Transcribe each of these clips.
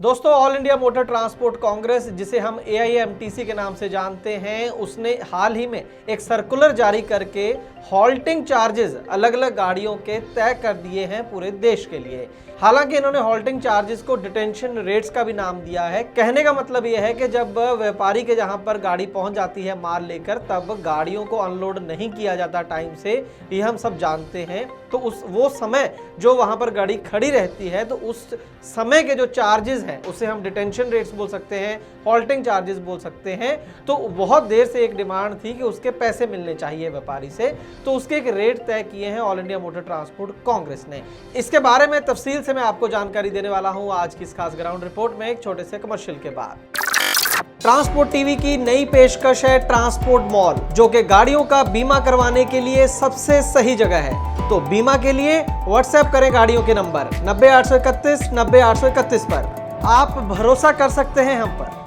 दोस्तों, all India motor transport Congress, जिसे हम AIMTC के नाम से जानते हैं, उसने हाल ही में एक सर्कुलर जारी करके हॉल्टिंग चार्जेस अलग अलग गाड़ियों के तय कर दिए हैं पूरे देश के लिए। हालांकि इन्होंने हॉल्टिंग चार्जेस को डिटेंशन रेट्स का भी नाम दिया है। कहने का मतलब यह है कि जब व्यापारी के जहां पर गाड़ी पहुंच जाती है माल लेकर, तब गाड़ियों को अनलोड नहीं किया जाता टाइम से, ये हम सब जानते हैं। तो वो समय जो वहां पर गाड़ी खड़ी रहती है, तो उस समय के जो चार्जेस हैं उसे हम डिटेंशन रेट्स बोल सकते हैं, हॉल्टिंग चार्जेस बोल सकते हैं। तो बहुत देर से एक डिमांड थी कि उसके पैसे मिलने चाहिए व्यापारी से, तो उसके एक रेट तय किए हैं all India motor transport Congress ने। इसके बारे में तफसील से मैं आपको जानकारी देने वाला हूं आज की इस खास ग्राउंड रिपोर्ट में, एक छोटे से कमर्शियल के बाद। ट्रांसपोर्ट टीवी की नई पेशकश है ट्रांसपोर्ट मॉल, जो कि गाड़ियों का बीमा करवाने के लिए सबसे सही जगह है। तो बीमा के लिए व्हाट्सएप करें गाड़ियों के नंबर 90 831 90 831 पर। आप भरोसा कर सकते हैं हम पर।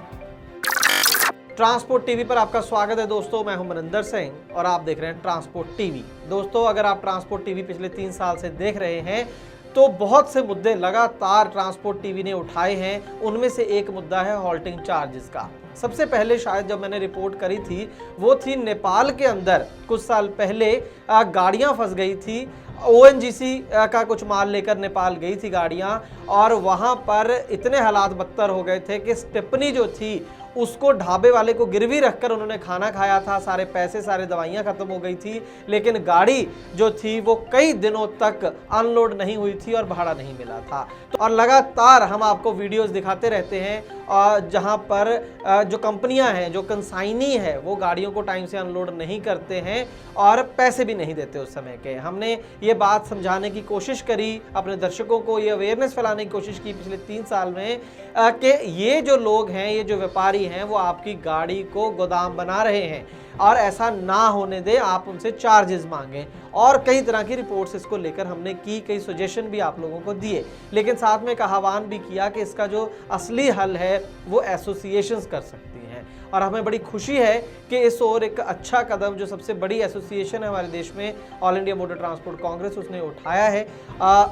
ट्रांसपोर्ट टीवी पर आपका स्वागत है दोस्तों, मैं हूं मनिंदर सिंह और आप देख रहे हैं ट्रांसपोर्ट टीवी। दोस्तों, अगर आप ट्रांसपोर्ट टीवी पिछले 3 साल से देख रहे हैं तो बहुत से मुद्दे लगातार ट्रांसपोर्ट टीवी ने उठाए हैं। उनमें से एक मुद्दा है हॉल्टिंग चार्जेस का। सबसे पहले शायद जब मैंने रिपोर्ट करी थी वो थी नेपाल के अंदर कुछ साल पहले गाड़ियां फंस गई थी। ONGC का कुछ माल लेकर नेपाल गई थी गाड़ियां, और वहां पर इतने हालात बदतर हो गए थे कि स्टेपनी जो थी उसको ढाबे वाले को गिरवी रखकर उन्होंने खाना खाया था। सारे पैसे, सारे दवाइयां खत्म हो गई थी, लेकिन गाड़ी जो थी वो कई दिनों तक अनलोड नहीं हुई थी और भाड़ा नहीं मिला था। तो और लगातार हम आपको वीडियोस दिखाते रहते हैं जहां पर जो कंपनियां हैं, जो कंसाइनी है, वो गाड़ियों को टाइम से अनलोड नहीं करते हैं और पैसे भी नहीं देते उस समय के। हमने ये बात समझाने की कोशिश करी, अपने दर्शकों को ये अवेयरनेस फैलाने की कोशिश की पिछले 3 साल में कि ये जो लोग हैं, ये जो व्यापारी हैं, वो आपकी गाड़ी को गोदाम बना रहे हैं और ऐसा ना होने दे, आप उनसे चार्जेस मांगें। और कई तरह की रिपोर्ट्स इसको लेकर हमने की, कई सजेशन भी आप लोगों को दिए, लेकिन साथ में एक आह्वान भी किया कि इसका जो असली हल है वो एसोसिएशंस कर सकती हैं। और हमें बड़ी खुशी है कि इस ओर एक अच्छा कदम जो सबसे बड़ी एसोसिएशन है हमारे देश में, all India motor transport Congress, उसने उठाया है।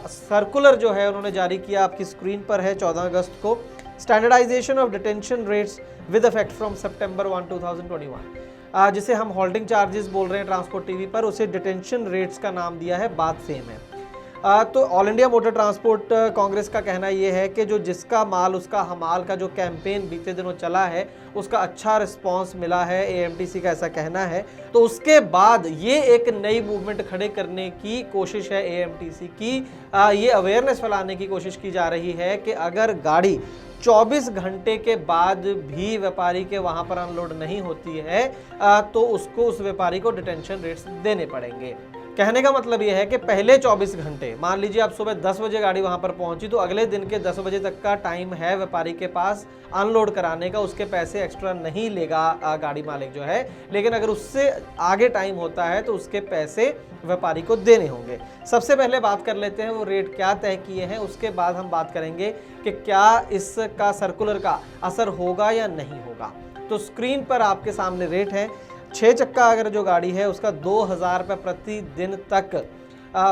सर्कुलर जो है उन्होंने जारी किया, आपकी स्क्रीन पर है, 14 अगस्त को। Standardisation of detention rates with effect from सितंबर 1, 2021, जिसे हम हॉल्टिंग चार्जेस बोल रहे हैं ट्रांसपोर्ट टीवी पर, उसे डिटेंशन रेट्स का नाम दिया है, बात सेम है। तो all India motor transport Congress का कहना यह है कि जो जिसका माल उसका हमाल का जो कैंपेन बीते दिनों चला है उसका अच्छा रिस्पांस मिला है, AMTC का ऐसा कहना है। तो उसके बाद ये एक नई मूवमेंट खड़े करने की कोशिश है AMTC की। ये अवेयरनेस फैलाने की कोशिश की जा रही है कि अगर गाड़ी 24 घंटे के बाद भी व्यापारी के वहां पर अनलोड नहीं होती है तो उसको, उस व्यापारी को डिटेंशन रेट्स देने पड़ेंगे। कहने का मतलब यह है कि पहले 24 घंटे, मान लीजिए आप सुबह 10 बजे गाड़ी वहां पर पहुंची, तो अगले दिन के 10 बजे तक का टाइम है व्यापारी के पास अनलोड कराने का। उसके पैसे एक्स्ट्रा नहीं लेगा गाड़ी मालिक जो है, लेकिन अगर उससे आगे टाइम होता है तो उसके पैसे व्यापारी को देने होंगे। सबसे पहले बात कर लेते हैं वो रेट क्या तय किए हैं, उसके बाद हम बात करेंगे कि क्या इसका सर्कुलर का असर होगा या नहीं होगा। तो स्क्रीन पर आपके सामने रेट है। 6 चक्का अगर जो गाड़ी है उसका 2000 रुपये प्रतिदिन तक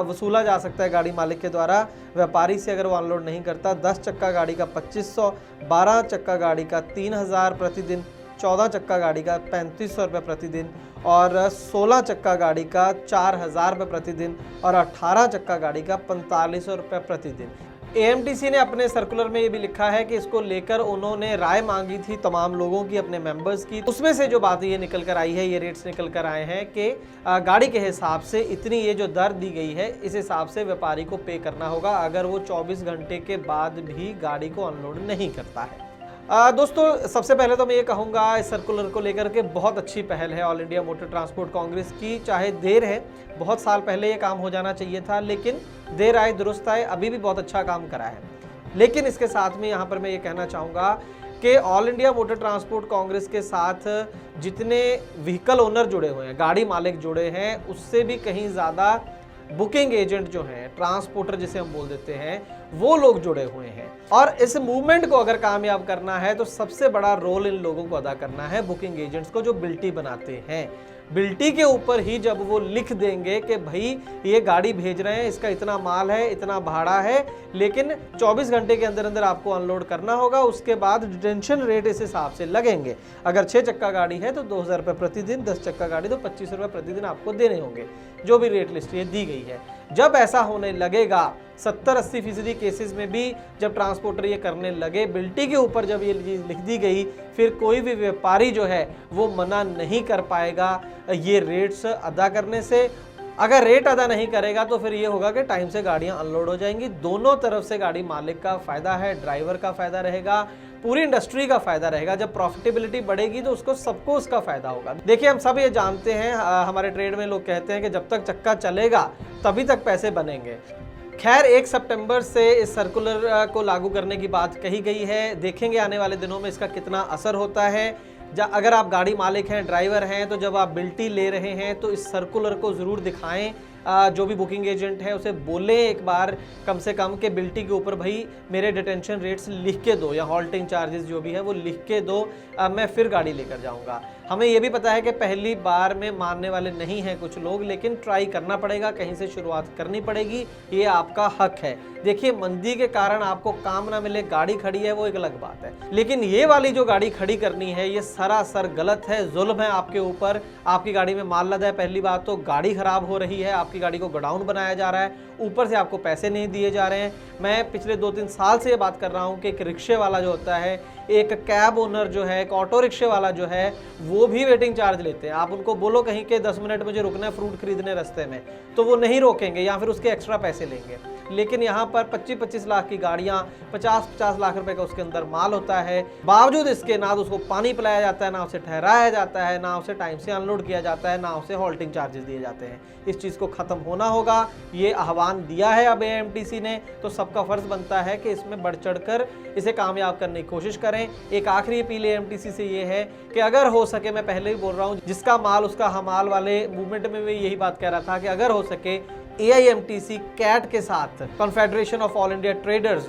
वसूला जा सकता है गाड़ी मालिक के द्वारा व्यापारी से, अगर वो अनलोड नहीं करता। 10 चक्का गाड़ी का 2500, 12 चक्का गाड़ी का 3000 प्रतिदिन, 14 चक्का गाड़ी का 3500 रुपये प्रतिदिन, और 16 चक्का गाड़ी का 4000 रुपये प्रतिदिन, और 18 चक्का गाड़ी का 4500 रुपये प्रतिदिन। AMTC ने अपने सर्कुलर में ये भी लिखा है कि इसको लेकर उन्होंने राय मांगी थी तमाम लोगों की, अपने मेंबर्स की। उसमें से जो बात ये निकल कर आई है, ये रेट्स निकल कर आए हैं कि गाड़ी के हिसाब से इतनी ये जो दर दी गई है, इस हिसाब से व्यापारी को पे करना होगा अगर वो 24 घंटे के बाद भी गाड़ी को अनलोड नहीं करता है। दोस्तों, सबसे पहले तो मैं ये कहूँगा इस सर्कुलर को लेकर के बहुत अच्छी पहल है all India motor transport Congress की। चाहे देर है, बहुत साल पहले ये काम हो जाना चाहिए था, लेकिन देर आए दुरुस्त आए, अभी भी बहुत अच्छा काम करा है। लेकिन इसके साथ में यहाँ पर मैं ये कहना चाहूँगा कि all India motor transport Congress के साथ जितने व्हीकल ओनर जुड़े हुए हैं, गाड़ी मालिक जुड़े हैं, उससे भी कहीं ज़्यादा बुकिंग एजेंट जो हैं, ट्रांसपोर्टर जिसे हम बोल देते हैं, वो लोग जुड़े हुए हैं। और इस मूवमेंट को अगर कामयाब करना है तो सबसे बड़ा रोल इन लोगों को अदा करना है, बुकिंग एजेंट्स को, जो बिल्टी बनाते हैं। बिल्टी के ऊपर ही जब वो लिख देंगे कि भाई ये गाड़ी भेज रहे हैं, इसका इतना माल है, इतना भाड़ा है, लेकिन 24 घंटे के अंदर अंदर आपको अनलोड करना होगा, उसके बाद डिटेंशन रेट इस हिसाब से लगेंगे। अगर 6 चक्का गाड़ी है तो 2000 रुपये प्रतिदिन, 10 चक्का गाड़ी तो 25 रुपये प्रतिदिन आपको देने होंगे, जो भी रेट लिस्ट ये दी गई है। जब ऐसा होने लगेगा 70-80% केसेस में भी जब ट्रांसपोर्टर ये करने लगे, बिल्टी के ऊपर जब ये चीज़ लिख दी गई, फिर कोई भी व्यापारी जो है वो मना नहीं कर पाएगा ये रेट्स अदा करने से। अगर रेट अदा नहीं करेगा तो फिर ये होगा कि टाइम से गाड़ियां अनलोड हो जाएंगी। दोनों तरफ से गाड़ी मालिक का फ़ायदा है, ड्राइवर का फ़ायदा रहेगा, पूरी इंडस्ट्री का फ़ायदा रहेगा। जब प्रॉफिटेबिलिटी बढ़ेगी तो सबको उसका फ़ायदा होगा। देखिए, हम सब ये जानते हैं, हमारे ट्रेड में लोग कहते हैं कि जब तक चक्का चलेगा तभी तक पैसे बनेंगे। खैर, 1 सितंबर से इस सर्कुलर को लागू करने की बात कही गई है। देखेंगे आने वाले दिनों में इसका कितना असर होता है। अगर आप गाड़ी मालिक हैं, ड्राइवर हैं, तो जब आप बिल्टी ले रहे हैं तो इस सर्कुलर को ज़रूर दिखाएं। जो भी बुकिंग एजेंट है उसे बोलें एक बार कम से कम कि बिल्टी के ऊपर भाई मेरे डिटेंशन रेट्स लिख के दो, या हॉल्टिंग चार्जेस जो भी है वो लिख के दो, मैं फिर गाड़ी लेकर जाऊंगा। हमें ये भी पता है कि पहली बार में मानने वाले नहीं हैं कुछ लोग, लेकिन ट्राई करना पड़ेगा, कहीं से शुरुआत करनी पड़ेगी, ये आपका हक है। देखिए, मंदी के कारण आपको काम ना मिले, गाड़ी खड़ी है, वो एक अलग बात है, लेकिन ये वाली जो गाड़ी खड़ी करनी है ये सरासर गलत है, जुल्म है आपके ऊपर। आपकी गाड़ी में माल लदा है, पहली बात तो गाड़ी खराब हो रही है, आपकी गाड़ी को गोडाउन बनाया जा रहा है, ऊपर से आपको पैसे नहीं दिए जा रहे हैं। मैं पिछले 2-3 साल से ये बात कर रहा हूँ कि एक रिक्शे वाला जो होता है, एक कैब ओनर जो है, एक ऑटो रिक्शे वाला जो है, वो भी वेटिंग चार्ज लेते हैं। आप उनको बोलो कहीं के 10 मिनट मुझे रुकना है फ्रूट खरीदने रास्ते में, तो वो नहीं रोकेंगे या फिर उसके एक्स्ट्रा पैसे लेंगे। लेकिन यहाँ पर 25-25 लाख की गाड़ियाँ, 50-50 लाख रुपए का उसके अंदर माल होता है, बावजूद इसके ना तो उसको पानी पिलाया जाता है, ना उसे ठहराया जाता है, ना उसे टाइम से अनलोड किया जाता है, ना उसे हॉल्टिंग चार्जेस दिए जाते हैं। इस चीज़ को ख़त्म होना होगा, ये आह्वान दिया है अब एएमटीसी ने, तो सबका फ़र्ज़ बनता है कि इसमें बढ़ चढ़ कर इसे कामयाब करने की कोशिश करें। एक आखिरी अपील एएमटीसी से ये है कि अगर हो सके, मैं पहले ही बोल रहा हूँ, जिसका माल उसका हमाल वाले मूवमेंट में भी यही बात कह रहा था कि अगर हो सके AIMTC कैट के साथ, confederation of all India traders,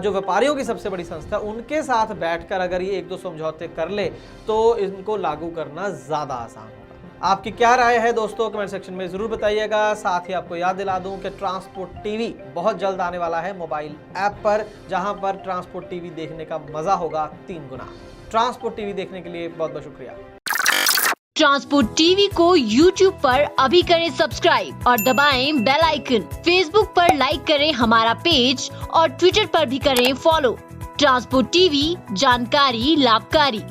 जो व्यापारियों की सबसे बड़ी संस्था, उनके साथ बैठकर अगर ये 1-2 समझौते कर ले तो इनको लागू करना ज़्यादा आसान होगा। आपकी क्या राय है दोस्तों, कमेंट सेक्शन में ज़रूर बताइएगा। साथ ही आपको याद दिला दूं कि ट्रांसपोर्ट टीवी बहुत जल्द आने वाला है मोबाइल ऐप पर, जहां पर ट्रांसपोर्ट टीवी देखने का मज़ा होगा 3 गुना। ट्रांसपोर्ट टीवी देखने के लिए बहुत बहुत शुक्रिया। ट्रांसपोर्ट टीवी को YouTube पर अभी करें सब्सक्राइब और दबाएं बेल आइकन। Facebook पर लाइक करें हमारा पेज और Twitter पर भी करें फॉलो। ट्रांसपोर्ट टीवी, जानकारी लाभकारी।